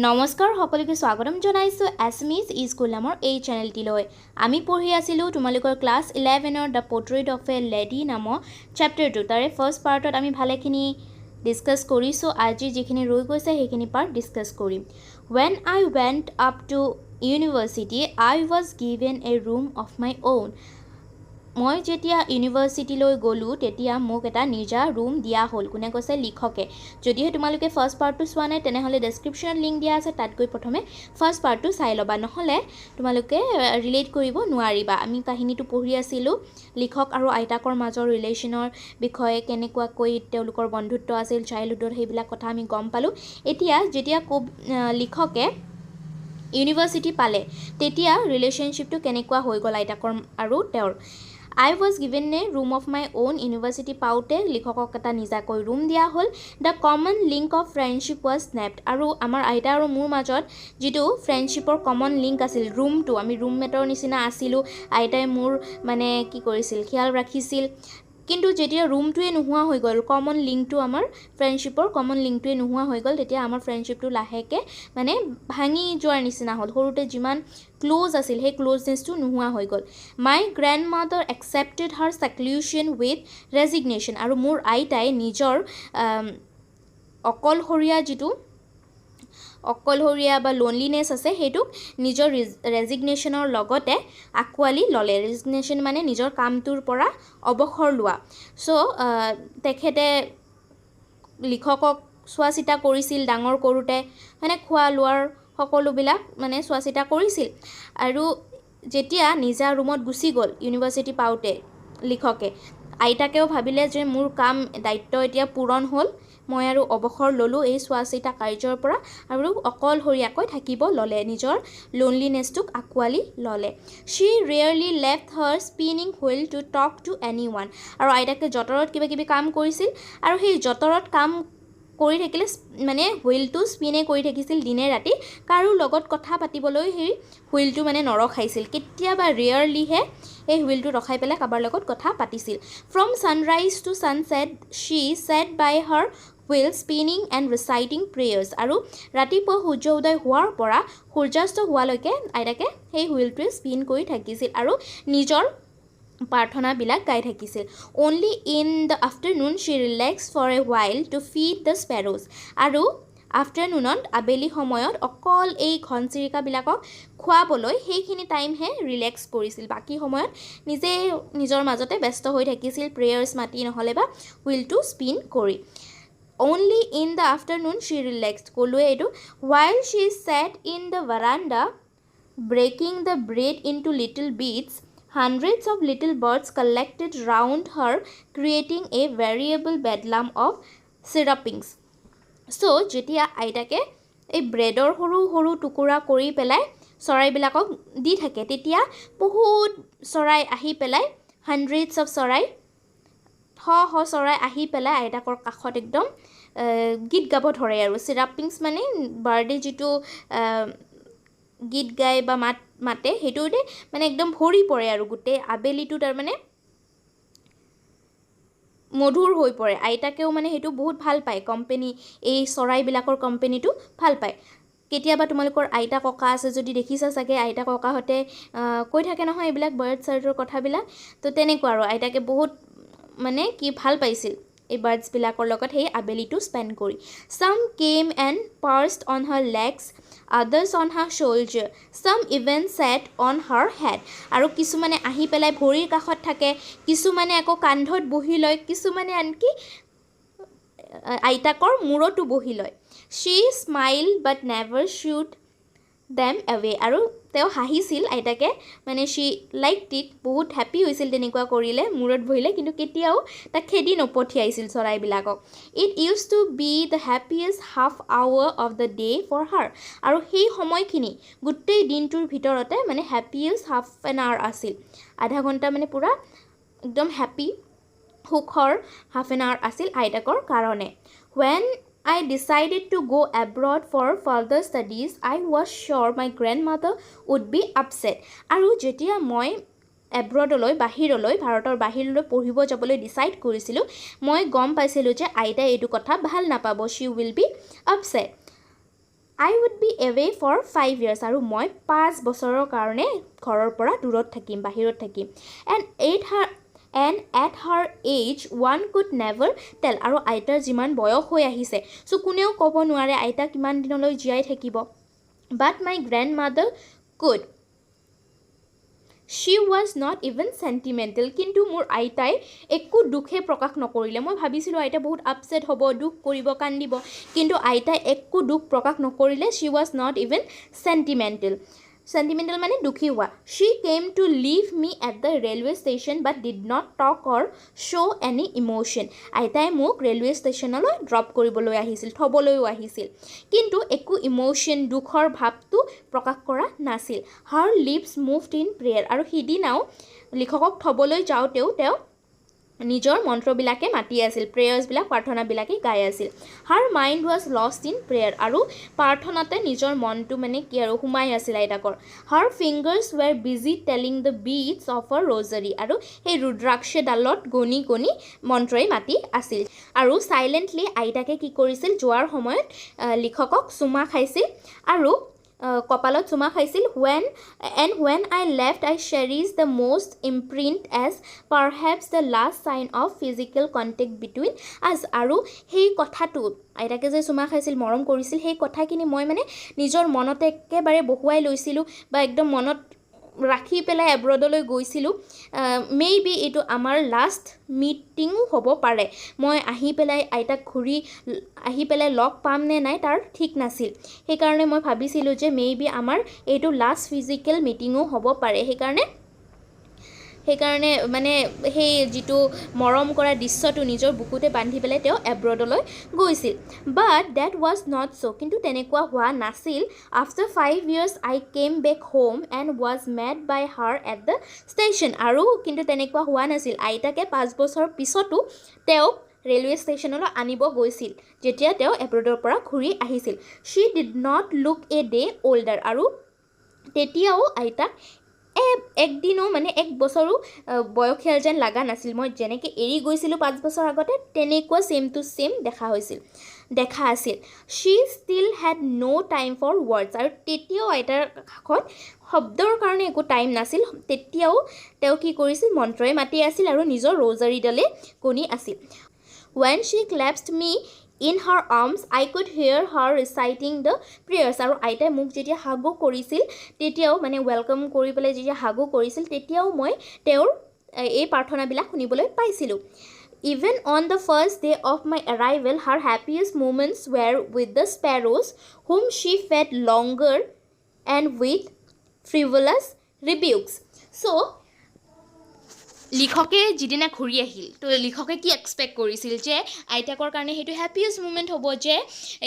নমস্কাৰ সকলোকে স্বাগতম জনাইছোঁ Assamese স্কুল নামৰ এই চেনেলটিলৈ আমি পঢ়ি আছিলোঁ তোমালোকৰ ক্লাছ 11ৰ the portrait of a lady নামৰ চেপ্টাৰটো তাৰে ফাৰ্ষ্ট পাৰ্টত আমি ভালেখিনি ডিসকাস কৰিছোঁ আজি যিখিনি ৰৈ গৈছে সেইখিনি পাৰ্ট ডিসকাস কৰিম When I went up to university I was given a room of my own মই যেতিয়া ইউনিভাৰ্সিটিলৈ গলো তেতিয়া মোক এটা নিজা ৰুম দিয়া হ'ল কোনে কৈছে লিখকে যদিহে তোমালোকে ফাৰ্ষ্ট পাৰ্টটো চোৱা নাই তেনেহলে ডেসক্ৰিপচনত লিংক দিয়া আছে তাত গৈ প্ৰথমে ফাৰ্ষ্ট পাৰ্টটো চাই লবা নহলে তোমালোকে ৰিলেট কৰিব নোৱাৰিবা আমি কাহিনীটো পঢ়ি আছিলো লিখক আৰু আইতাকৰ মাজৰ ৰিলেচনৰ বিষয়ে কেনেকুৱা কৈ তেওঁলোকৰ বন্ধুত্ব আছিল চাইল্ডহুডৰ সেইবিলাক কথা আমি গম পালো এতিয়া যেতিয়া লিখকে ইউনিভাৰ্সিটি পালে তেতিয়া ৰিলেশনশিপটো কেনেকুৱা হৈ গল আইতাকৰ আৰু তেওঁৰ I was given a room of my own university paute likhokok eta nijakoi room dia hol the common link of friendship was snapped aru amar aita aru mur majot jitu friendship or common link asil room to ami roommate or nisina asilu aitai mur mane ki korisil khial rakhisil কিন্তু যেতিয়া ৰুমটোৱে নোহোৱা হৈ গল common লিংকটো আমাৰ ফ্ৰেন্ডশিপৰ common লিংকটোৱে নোহোৱা হৈ গল তেতিয়া আমাৰ ফ্ৰেন্ডশিপটো লাহেকে মানে ভাঙি যোৱাৰ নিচিনা হ'ল সৰুতে যিমান ক্লোজ আছিল হে ক্লোজনেসটো নোহোৱা হৈ গল মাই গ্ৰান্ডমাদাৰ একসেপ্টেড হাৰ সেক্লুশন উইথ ৰেজিগনেশন আৰু মোৰ আইতাই নিজৰ অকলহৰীয়া যিটো অকলহৰীয়া বা লোনলিনেস আছে হেতুক নিজৰ ৰেজিগনেশনৰ লগতে আকোৱালি ললে ৰেজিগনেশন মানে নিজৰ কামটোৰ পৰা অবসৰ লোৱা সো তেখেতে লিখকক সোৱাচিতা কৰিছিল ডাঙৰ কৰোতে মানে খোৱা লোৱাৰ সকলোবিলাক মানে সোৱাচিতা কৰিছিল আৰু যেতিয়া নিজা ৰুমত গুছি গল ইউনিভাৰ্সিটি পাউতে লিখকে আইতাকেও ভাবিলে যে মোৰ কাম দায়িত্ব এতিয়া পূৰণ হ'ল মই আৰু অবসৰ ললো এই সোৱাচিতা কাৰ্যৰ পৰা আৰু অকলহৰীয়াকৈ থাকিব ললে নিজৰ লোনলিনেসটোক আকোৱালি ললে she rarely left her spinning wheel to talk to anyone আৰু আইতাকে জটৰত কিবা কিবি কাম কৰিছিল আৰু সেই জটৰত কাম কৰি থাকিলে মানে হুইলটো স্পিনে কৰি থাকিছিল দিনে ৰাতি কাৰো লগত কথা পাতিবলৈ সেই হুইলটো মানে নৰখাইছিল কেতিয়াবা ৰেয়াৰলি হে এই হুইলটো ৰখাই পেলাই কাবাৰ লগত কথা পাতিছিল from sunrise to sunset she sat by her wheel spinning and reciting prayers আৰু ৰাতিপুৱা সূৰ্য উদয় হোৱাৰ পৰা সূৰ্যাস্ত হোৱালৈকে আইতাকে সেই হুইলটোৱে স্পিন কৰি থাকিছিল আৰু নিজৰ প্ৰাৰ্থনা বিলাক গাই থাকিছিল only in the afternoon she relaxed for a while to feed the sparrows আৰু আফটাৰনুনত আবেলি সময়ত অকল এই ঘনচিৰিকা বিলাকক খোৱাবলৈ সেইখিনি টাইম হে ৰিলেক্স কৰিছিল বাকি সময়ত নিজে নিজৰ মাজতে ব্যস্ত হৈ থাকিছিল প্ৰেয়াৰ্স মাতি নহলে বা হুইলটো স্পিন কৰি only in the afternoon she relaxed কলুৱে এটো while she sat in the veranda breaking the bread into little bits hundreds of little birds collected round her creating a variable bedlam of chirpings so যেতিয়া আইতাকে এই ব্ৰেডৰ সৰু সৰু টুকুৰা কৰি পেলাই চৰাইবিলাকক দি থাকে তেতিয়া বহুত চৰাই আহি পেলাই hundreds of চৰাই চৰাই আহি পেলাই আইতাকৰ কাখত একদম গীত গাব ধৰে আৰু চিৰাপিংস মানে বাৰ্ডে যিটো গীত গায় বা মাতে হেতুতে মানে একদম ভৰি পৰে আৰু গুটে আবেলিটো তাৰ মানে মধুৰ হৈ পৰে আইতাকেও মানে হেতু বহুত ভাল পায় কোম্পানী এই চৰাইবিলাকৰ কোম্পানীটো ভাল পায় কেতিয়াবা তোমালোকৰ আইতা ককা আছে যদি দেখিছা চাগে আইতা ককাহতে কৈ থাকে নহয় এইবিলাক বাৰ্ড চাৰ্ডৰ কথাবিলাক তো তেনেকুৱা আৰু আইতাকে বহুত মানে কি ভাল পাইছিল এই বাৰ্ডছ বিলাকৰ লগত সেই আবেলিটো স্পেন্ড কৰি some came and perched on her legs others on her shoulder some even sat on her head আৰু কিছুমানে আহি পেলাই ভৰিৰ কাখত থাকে কিছুমানে আকৌ কান্ধত বহি লয় কিছুমানে আনকি আইতাকৰ মূৰটো বহি লয় she smiled but never shooed them away আৰু তেও হাঁহিছিল আইতাকে মানে she liked it বহুত হ্যাপি হৈছিল তেনেকুৱা কৰিলে মূৰত বহিলে কিন্তু কেতিয়াও তা খেদি নপঠিয়াইছিল চৰাইবিলাকক it used to be the happiest half hour of the day for her আৰু সেই সময়খিনি গোটেই দিনটোৰ ভিতৰতে মানে happiest half an hour আছিল আধা ঘণ্টা মানে পুৰা একদম হ্যাপি সুখৰ half an hour আছিল আইতাকৰ কাৰণে when I decided to go abroad for further studies. I was sure my grandmother would be upset. আৰু যেতিয়া মই abroadলৈ বাহিৰলৈ ভাৰতৰ বাহিৰলৈ পঢ়িব যাবলৈ ডিসাইড কৰিছিলো মই গম পাইছিলো যে আইতা এটো কথা ভাল নাপাব she will be upset I would be away for 5 years আৰু মই 5 বছৰৰ কাৰণে ঘৰৰ পৰা দূৰত থাকিম বাহিৰত থাকিম and at her age one could never tell আৰু আইতাৰ যিমান বয়স হৈ আহিছে সো কোনেও ক'ব নোৱাৰে আইতা কিমান দিনলৈ জীয়াই থাকিব but my grandmother could she was not even sentimental কিন্তু মোৰ আইতাই একো দুখে প্ৰকাশ নকৰিলে মই ভাবিছিলোঁ আইতা বহুত আপসেট হ'ব দুখ কৰিব কান্দিব কিন্তু আইতাই একো দুখ প্ৰকাশ নকৰিলে she was not even sentimental মানে দুখী হোৱা she came to leave me at the railway station but did not talk or show any emotion আইতাই মোক ৰেলৱে ষ্টেচনলৈ ড্ৰপ কৰিবলৈ আহিছিল থবলৈও আহিছিল কিন্তু একো ইমোশন দুখৰ ভাৱটো প্ৰকাশ কৰা নাছিল her lips moved in prayer আৰু সিদিনাও লিখকক থবলৈ যাওঁতেও তেওঁ নিজৰ মন্ত্ৰবিলাকে মাতি আছিল প্ৰেয়াৰ্ছবিলাক প্ৰাৰ্থনাবিলাকে গাই আছিল her mind was lost in prayer আৰু প্ৰাৰ্থনাতে নিজৰ মনটো মানে কি আৰু হুমাই আছিল আইতাকৰ her fingers were busy telling the beads of a rosary আৰু সেই ৰুদ্ৰাক্ষে ডালত গনি গনি মন্ত্ৰই মাতি আছিল আৰু সাইলেন্টলি আইতাকে কি কৰিছিল যোৱাৰ সময়ত লিখকক চুমা খাইছিল আৰু কপালত চুমা খাইছিল when I left I cherished the most imprint as perhaps the last sign of physical contact between us আৰু সেই কথাটো আইতাকে যে চুমা খাইছিল মৰম কৰিছিল সেই কথাখিনি মই মানে নিজৰ মনতে একেবাৰে বহুৱাই লৈছিলোঁ বা একদম মনত ৰাখি পেলাই এব্ৰডলৈ গৈছিলোঁ মেবি এইটো আমাৰ লাষ্ট মিটিঙো হ'ব পাৰে মই আহি পেলাই আইতাক ঘূৰি আহি পেলাই লগ পাম নে নাই তাৰ ঠিক নাছিল সেইকাৰণে মই ভাবিছিলোঁ যে মেবি আমাৰ এইটো লাষ্ট ফিজিকেল মিটিঙো হ'ব পাৰে সেইকাৰণে মানে সেই যিটো মৰম কৰা দৃশ্যটো নিজৰ বুকুতে বান্ধি পেলাই তেওঁ এব্ৰডলৈ গৈছিল বাট ডেট ৱাজ নট চ' কিন্তু তেনেকুৱা হোৱা নাছিল after 5 years I came back home and was met by her at the station আৰু কিন্তু তেনেকুৱা হোৱা নাছিল আইতাকে 5 বছৰ পিছতো তেওঁক ৰেলৱে ষ্টেচনলৈ আনিব গৈছিল যেতিয়া তেওঁ এব্ৰডৰ পৰা ঘূৰি আহিছিল she did not look a day older আৰু তেতিয়াও আইতাক একদিনো মানে এক বছৰো বয়সীয়াল যেন লাগা নাছিল মই যেনেকৈ এৰি গৈছিলোঁ 5 বছৰ আগতে তেনেকুৱা সেম টু সেম দেখা আছিল she still had no time for words আৰু তেতিয়াও আইতাৰ কাষত শব্দৰ কাৰণে একো টাইম নাছিল তেতিয়াও তেওঁ কি কৰিছিল মন্ত্ৰই মাতি আছিল আৰু নিজৰ ৰ'জাৰীডালে গনি আছিল when she clasped me in her arms I could hear her reciting the prayers আৰু আইতাই মোক যেতিয়া হাগো কৰিছিল তেতিয়াও মানে ওয়েলকাম কৰি পেলাই যেতিয়া হাগো কৰিছিল তেতিয়াও মই তেওঁৰ এই প্ৰাৰ্থনাবিলাক শুনিবলৈ পাইছিলোঁ even on the first day of my arrival her happiest moments were with the sparrows whom she fed longer and with frivolous rebukes so লিখকে যিদিনা ঘূৰি আহিল তো লিখকে কি এক্সপেক্ট কৰিছিল যে আইতাকৰ কাৰণে সেইটো হেপিয়েষ্ট মুমেণ্ট হ'ব যে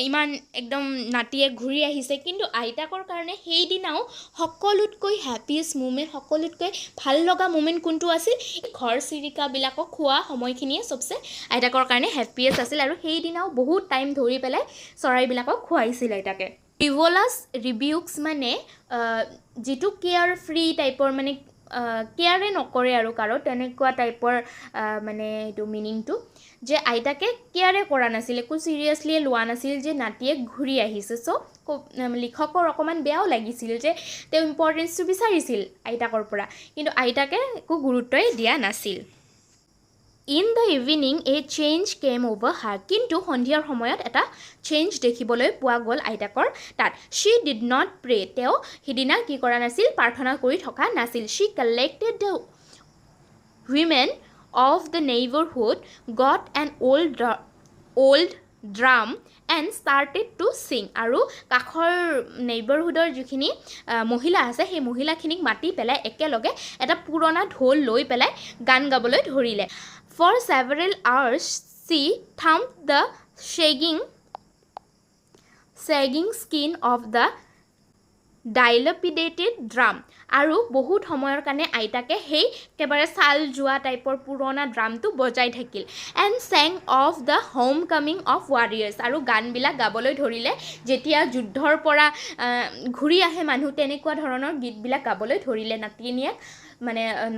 ইমান একদম নাতিয়ে ঘূৰি আহিছে কিন্তু আইতাকৰ কাৰণে সেইদিনাও সকলোতকৈ হেপিয়েষ্ট মুমেণ্ট সকলোতকৈ ভাল লগা মুমেণ্ট কোনটো আছিল ঘৰ চিৰিকাবিলাকক খোৱা সময়খিনিয়ে চবচে আইতাকৰ কাৰণে হেপিয়েষ্ট আছিল আৰু সেইদিনাও বহুত টাইম ধৰি পেলাই চৰাইবিলাকক খুৱাইছিল আইতাকে ফ্ৰিভলাছ ৰিবিউকছ মানে যিটো কেয়াৰ ফ্ৰী টাইপৰ মানে কেয়াৰে নকৰে আৰু কাৰো তেনেকুৱা টাইপৰ মানে এইটো মিনিংটো যে আইতাকে কেয়াৰে কৰা নাছিল একো চিৰিয়াছলি লোৱা নাছিল যে নাতিয়ে ঘূৰি আহিছে চ' লিখকৰ অকণমান বেয়াও লাগিছিল যে তেওঁ ইম্পৰ্টেঞ্চটো বিচাৰিছিল আইতাকৰ পৰা কিন্তু আইতাকে একো গুৰুত্বই দিয়া নাছিল In the evening a change came over her কিন্তু সন্ধিয়াৰ সময়ত এটা চেঞ্জ দেখিবলৈ পোৱা গ'ল আইতাকৰ তাত she did not pray তেওঁ হিদিনা কি কৰা নাছিল প্ৰাৰ্থনা কৰি থকা নাছিল she collected the women of the neighborhood got an old drum and started to sing আৰু কাখৰ নেইবাৰহুডৰ যিখিনি মহিলা আছে সেই মহিলাখিনিক মাতি পেলাই একেলগে এটা পুৰণা ঢোল লৈ পেলাই গান গাবলৈ ধৰিলে For several hours, she thumped the sagging skin of the dilapidated drum. আৰু বহুত সময়ৰ কাৰণে আইতাকে সেই কেবাৰে ছাল যোৱা টাইপৰ পুৰণা ড্ৰামটো বজাই থাকিল and sang of the homecoming of warriors আৰু গানবিলাক গাবলৈ ধৰিলে যেতিয়া যুদ্ধৰ পৰা ঘূৰি আহে মানুহ তেনেকুৱা ধৰণৰ গীতবিলাক গাবলৈ ধৰিলে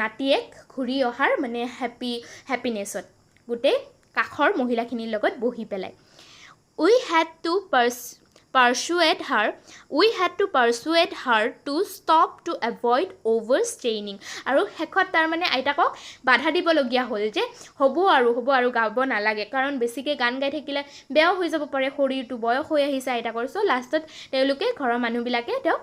নাতিয়েক ঘূৰি অহাৰ মানে হেপিনেছত গোটেই কাষৰ মহিলাখিনিৰ লগত বহি পেলাই we had to persuade her to stop to avoid overstraining. আৰু শেষত তাৰ মানে আইতাকক বাধা দিবলগীয়া হ'ল যে হ'ব আৰু গাব নালাগে, কাৰণ বেছিকৈ গান গাই থাকিলে বেয়াও হৈ যাব পাৰে, শৰীৰটো বয়স হৈ আহিছে আইতাকৰ। চ' লাষ্টত তেওঁলোকে ঘৰৰ মানুহবিলাকে তেওঁক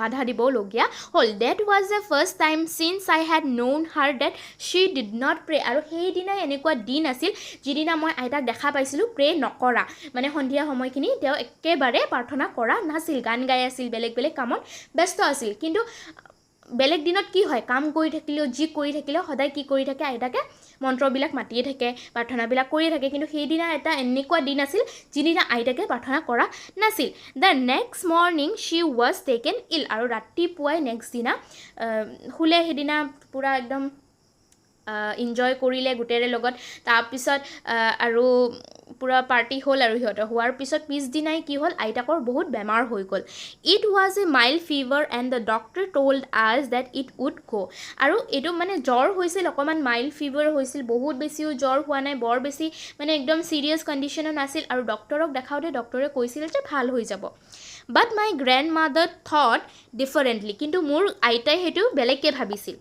বাধা দিবলগীয়া হ'ল। That was the first time since I had known her that she did not pray. আৰু সেইদিনাই এনেকুৱা দিন আছিল যিদিনা মই আইতাক দেখা পাইছিলোঁ প্ৰে নকৰা, মানে সন্ধিয়া সময়খিনি তেওঁ একেবাৰে প্ৰাৰ্থনা কৰা নাছিল, গান গাই আছিল, বেলেগ কামত ব্যস্ত আছিল। কিন্তু বেলেগ দিনত কি হয়, কাম কৰি থাকিলেও যি কৰি থাকিলেও সদায় কি কৰি থাকে আইতাকে মন্ত্ৰবিলাক মাতিয়ে থাকে, প্ৰাৰ্থনাবিলাক কৰিয়ে থাকে। কিন্তু সেইদিনা এটা এনেকুৱা দিন আছিল যিদিনা আইতাকে প্ৰাৰ্থনা কৰা নাছিল। The next morning she was taken ill. আৰু ৰাতিপুৱাই নেক্সট দিনা শুলে, সেইদিনা পূৰা একদম ইনজয় কৰিলে গোটেৰে লগত। তাৰপিছত আৰু পূৰা পাৰ্টি হ'ল আৰু সিহঁতৰ হোৱাৰ পিছত পিছদিনাই কি হ'ল, আইতাকৰ বহুত বেমাৰ হৈ গ'ল। It was a mild fever and the doctor told আছ ডেট ইট উড গ'। আৰু এইটো মানে জ্বৰ হৈছিল, অকণমান মাইল্ড ফিভাৰ হৈছিল, বহুত বেছিও জ্বৰ হোৱা নাই, বৰ বেছি মানে একদম চিৰিয়াছ কণ্ডিশ্যনত নাছিল। আৰু ডক্টৰক দেখাওঁতে ডক্টৰে কৈছিল যে ভাল হৈ যাব। But my grand mother thought differently. কিন্তু মোৰ আইতাই সেইটো বেলেগকৈ ভাবিছিল।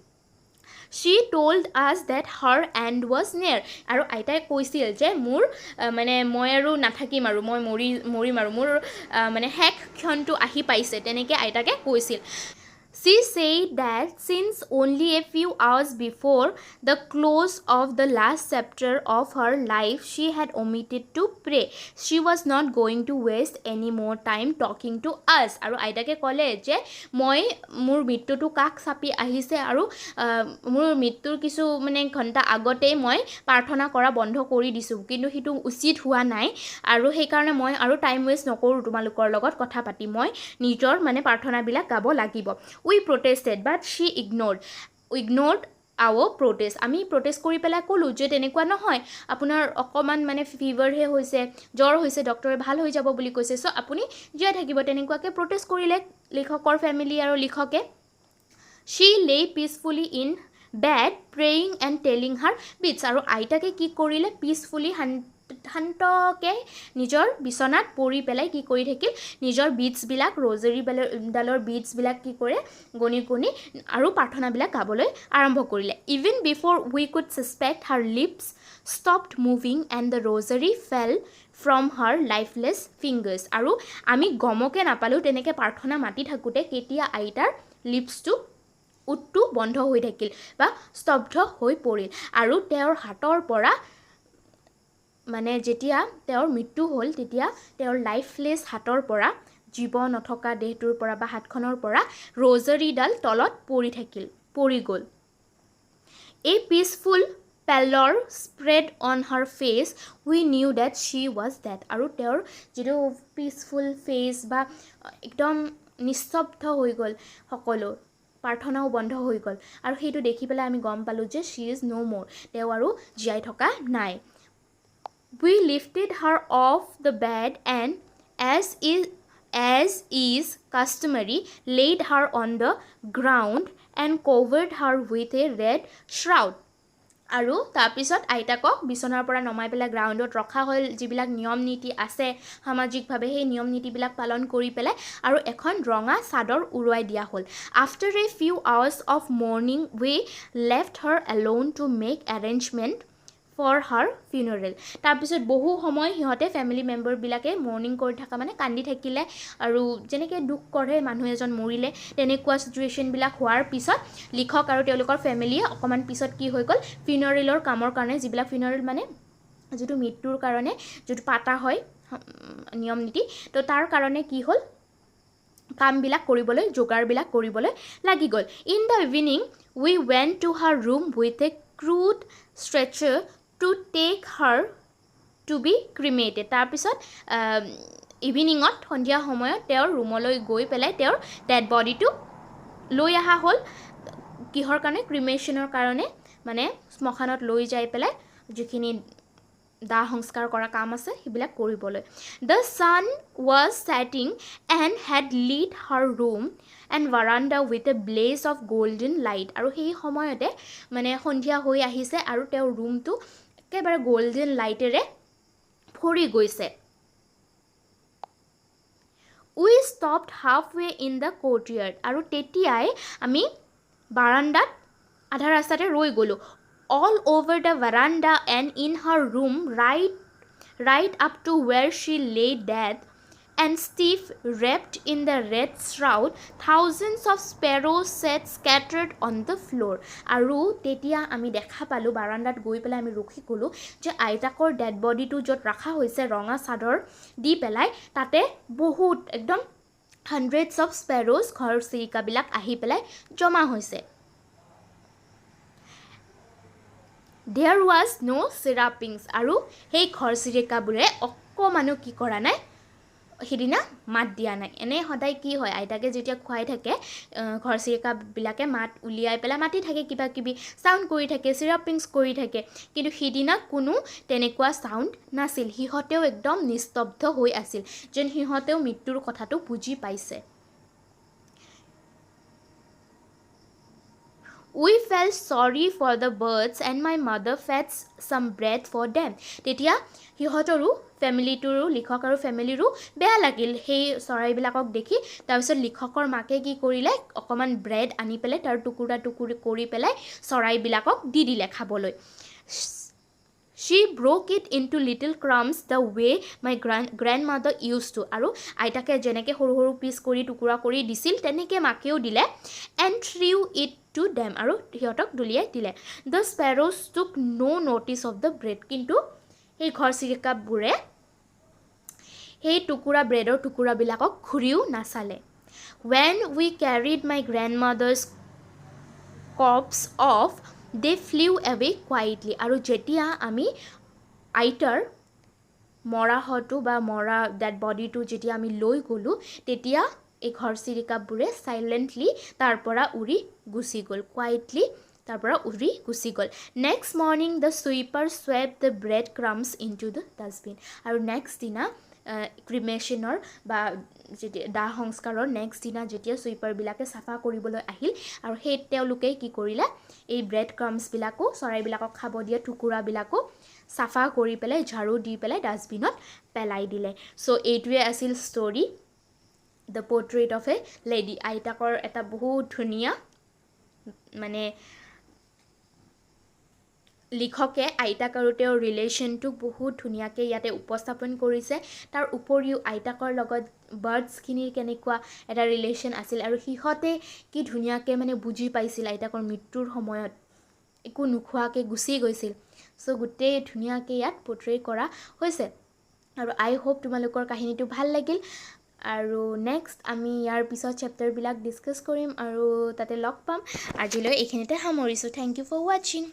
She told us that her end was near. আৰু আইতাই কৈছিল যে মোৰ মানে মই আৰু নাথাকিম আৰু মই মৰিম আৰু মোৰ মানে শেষ ক্ষণটো আহি পাইছে, তেনেকৈ আইতাকে কৈছিল। She said that since only a few hours before the close of the last chapter of her life she had omitted to pray, she was not going to waste any more time talking to us. আৰু আইতাকে ক'লে যে মই মোৰ মৃত্যুটো কাষ চাপি আহিছে আৰু মোৰ মৃত্যুৰ কিছু মানে ঘণ্টা আগতেই মই প্ৰাৰ্থনা কৰা বন্ধ কৰি দিছোঁ, কিন্তু সেইটো উচিত হোৱা নাই। আৰু সেইকাৰণে মই আৰু টাইম ৱেষ্ট নকৰোঁ তোমালোকৰ লগত কথা পাতি, মই নিজৰ মানে প্ৰাৰ্থনাবিলাক গাব লাগিব। We protested but she ignored our protest. আমি প্ৰটেষ্ট কৰি পেলাই ক'লোঁ যে তেনেকুৱা নহয়, আপোনাৰ অকণমান মানে ফিভাৰহে হৈছে, জ্বৰ হৈছে, ডক্টৰে ভাল হৈ যাব বুলি কৈছে, চ' আপুনি জীয়াই থাকিব, তেনেকুৱাকৈ প্ৰটেষ্ট কৰিলে লিখকৰ ফেমিলি আৰু লিখকে। She lay peacefully in bed praying and telling her beads. আৰু আইতাকে কি কৰিলে, পিচফুলি শান্তকৈ নিজৰ বিচনাত পৰি পেলাই কি কৰি থাকিল, নিজৰ বিটছবিলাক, ৰ'জেৰীডালৰ বিটছবিলাক কি কৰে গণি আৰু প্ৰাৰ্থনাবিলাক গাবলৈ আৰম্ভ কৰিলে। Even before we could suspect her lips stopped moving and the rosary fell from her lifeless fingers. আৰু আমি গমকে নাপালোঁ তেনেকৈ প্ৰাৰ্থনা মাতি থাকোঁতে কেতিয়া আইতাৰ লিপছটো উঠটো বন্ধ হৈ থাকিল বা স্তব্ধ হৈ পৰিল। আৰু তেওঁৰ হাতৰ পৰা মানে যেতিয়া তেওঁৰ মৃত্যু হ'ল, তেতিয়া তেওঁৰ লাইফলেছ হাতৰ পৰা, জীৱ নথকা দেহটোৰ পৰা বা হাতখনৰ পৰা ৰ'জাৰীডাল তলত পৰি গ'ল। A peaceful pallor spread on her face. We knew that she was dead. আৰু তেওঁৰ যিটো পিচফুল ফেচ বা একদম নিস্তব্ধ হৈ গ'ল, সকলো প্ৰাৰ্থনাও বন্ধ হৈ গ'ল, আৰু সেইটো দেখি পেলাই আমি গম পালোঁ যে she is no more, তেওঁ আৰু জীয়াই থকা নাই। We lifted her off the bed and as is customary laid her on the ground and covered her with a red shroud. আৰু তাৰপিছত আইতাকক বিচনাৰ পৰা নমাই পেলাই গ্ৰাউণ্ডত ৰখা হ'ল, যিবিলাক নিয়ম নীতি আছে সামাজিকভাৱে সেই নিয়ম নীতিবিলাক পালন কৰি পেলাই আৰু এখন ৰঙা চাদৰ উৰুৱাই দিয়া হ'ল। After a few hours of morning we left her alone to make arrangement for her funeral. তাৰপিছত বহু সময় সিহঁতে ফেমিলি মেম্বাৰবিলাকে মৰ্ণিং কৰি থকা মানে কান্দি থাকিলে, আৰু যেনেকৈ দুখ কৰে মানুহ এজন মৰিলে, তেনেকুৱা চিটুৱেশ্যনবিলাক হোৱাৰ পিছত লিখক আৰু তেওঁলোকৰ ফেমিলিয়ে অকণমান পিছত কি হৈ গ'ল, ফিউনাৰেলৰ কামৰ কাৰণে, যিবিলাক ফিউনাৰেল মানে যিটো মৃত্যুৰ কাৰণে যিটো পাতা হয় নিয়ম নীতি, তো তাৰ কাৰণে কি হ'ল, কামবিলাক কৰিবলৈ, যোগাৰবিলাক কৰিবলৈ লাগি গ'ল। In the evening we went to her room with a crude stretcher to take her to be cremated. তাৰপিছত ইভিনিঙত, সন্ধিয়া সময়ত তেওঁৰ ৰুমলৈ গৈ পেলাই তেওঁৰ ডেড বডিটো লৈ অহা হ'ল। কিহৰ কাৰণে, ক্ৰিমেশ্যনৰ কাৰণে, মানে শ্মশানত লৈ যাই পেলাই যিখিনি দাহ সংস্কাৰ কৰা কাম আছে সেইবিলাক কৰিবলৈ। The sun was setting and had lit her room and verandah with a blaze of golden light. আৰু সেই সময়তে মানে সন্ধিয়া হৈ আহিছে আৰু তেওঁৰ ৰুমটো একেবাৰে গল্ডেন লাইটেৰে ভৰি গৈছে। stopped halfway in the courtyard. আৰু তেতিয়াই আমি বাৰান্দাত আধা ৰাস্তাতে ৰৈ গ'লোঁ. All over the veranda and in her room, right up to where she lay dead and stiff, wrapped in the red shroud, thousands of sparrows sat scattered on the floor. আৰু তেতিয়া আমি দেখা পালোঁ, বাৰান্দাত গৈ পেলাই আমি ৰখি গ'লোঁ যে আইতাকৰ ডেড বডিটো য'ত ৰখা হৈছে ৰঙা চাদৰ দি পেলাই, তাতে বহুত একদম hundreds of sparrows, ঘৰচিৰিকাবিলাক আহি পেলাই জমা হৈছে. There was no chirpings. আৰু সেই ঘৰচিৰিকাবোৰে অকমানো কি কৰা নাই, সিদিনা মাত দিয়া নাই. এনে সদায় কি হয়, আইতাকে যেতিয়া খুৱাই থাকে ঘৰচিৰিকাবিলাকে মাত উলিয়াই পেলাই মাতি থাকে, কিবা কিবি চাউণ্ড কৰি থাকে, চিৰাপিংছ কৰি থাকে. কিন্তু সিদিনা কোনো তেনেকুৱা চাউণ্ড নাছিল. সিহঁতেও একদম নিস্তব্ধ হৈ আছিল, যেন সিহঁতেও মৃত্যুৰ কথাটো বুজি পাইছে. We felt sorry for the birds and my mother fetched some bread for them. তেতিয়া সিহঁতৰো ফেমিলিটোৰো, লিখক আৰু ফেমিলিৰো বেয়া লাগিল সেই চৰাইবিলাকক দেখি. তাৰপিছত লিখকৰ মাকে কি কৰিলে, অকণমান ব্ৰেড আনি পেলাই তাৰ টুকুৰা টুকুৰি কৰি পেলাই চৰাইবিলাকক দি দিলে খাবলৈ. She broke it into little crumbs the way my grandmother used to. আৰু আইতাকে যেনেকৈ সৰু সৰু পিচ কৰি টুকুৰা কৰি দিছিল তেনেকৈ মাকেও দিলে. And threw it to them. আৰু সিহঁতক দলিয়াই দিলে. The sparrows took no notice of the bread. কিন্তু সেই ঘৰচিৰিকাবোৰে সেই ব্ৰেডৰ টুকুৰাবিলাকক ঘূৰিও নাচালে. When we carried my grandmother's corpse off, they flew away quietly. আৰু যেতিয়া আমি আইতাৰ মৰাহটো বা মৰা ডেড বডিটো যেতিয়া আমি লৈ গ'লোঁ, তেতিয়া এই ঘৰচিৰিকাবোৰে চাইলেণ্টলি তাৰ পৰা উৰি গুচি গ'ল, কুৱাইটলি তাৰ পৰা উৰি গুচি গ'ল. Next morning the sweeper swept the bread crumbs into the dustbin. আৰু নেক্সট দিনা ক্ৰিমেশ্যনৰ বা দাহ সংস্কাৰৰ নেক্সট দিনা যেতিয়া ছুইপাৰবিলাকে চাফা কৰিবলৈ আহিল, আৰু সেই তেওঁলোকে কি কৰিলে, এই ব্ৰেড ক্ৰাম্বছবিলাকো চৰাইবিলাকক খাব দিয়া টুকুৰাবিলাকো চাফা কৰি পেলাই ঝাৰু দি পেলাই ডাষ্টবিনত পেলাই দিলে. চ' এইটোৱে আছিল story the portrait of a lady. আইতাকৰ এটা বহুত ধুনীয়া মানে লিখকে আইতাক আৰু তেওঁৰ ৰিলেশ্যনটোক বহুত ধুনীয়াকৈ ইয়াতে উপস্থাপন কৰিছে. তাৰ উপৰিও আইতাকৰ লগত বাৰ্ডছখিনিৰ কেনেকুৱা এটা ৰিলেশ্যন আছিল আৰু সিহঁতে কি ধুনীয়াকৈ মানে বুজি পাইছিল আইতাকৰ মৃত্যুৰ সময়ত, একো নোখোৱাকৈ গুচি গৈছিল. চ' গোটেই ধুনীয়াকৈ ইয়াত পৰ্ট্ৰে কৰা হৈছে. আৰু আই হোপ তোমালোকৰ কাহিনীটো ভাল লাগিল. আৰু নেক্সট আমি ইয়াৰ পিছত চেপ্টাৰবিলাক ডিছকাছ কৰিম আৰু তাতে লগ পাম. আজিলৈ এইখিনিতে সামৰিছোঁ. থেংক ইউ ফৰ ৱাচিং.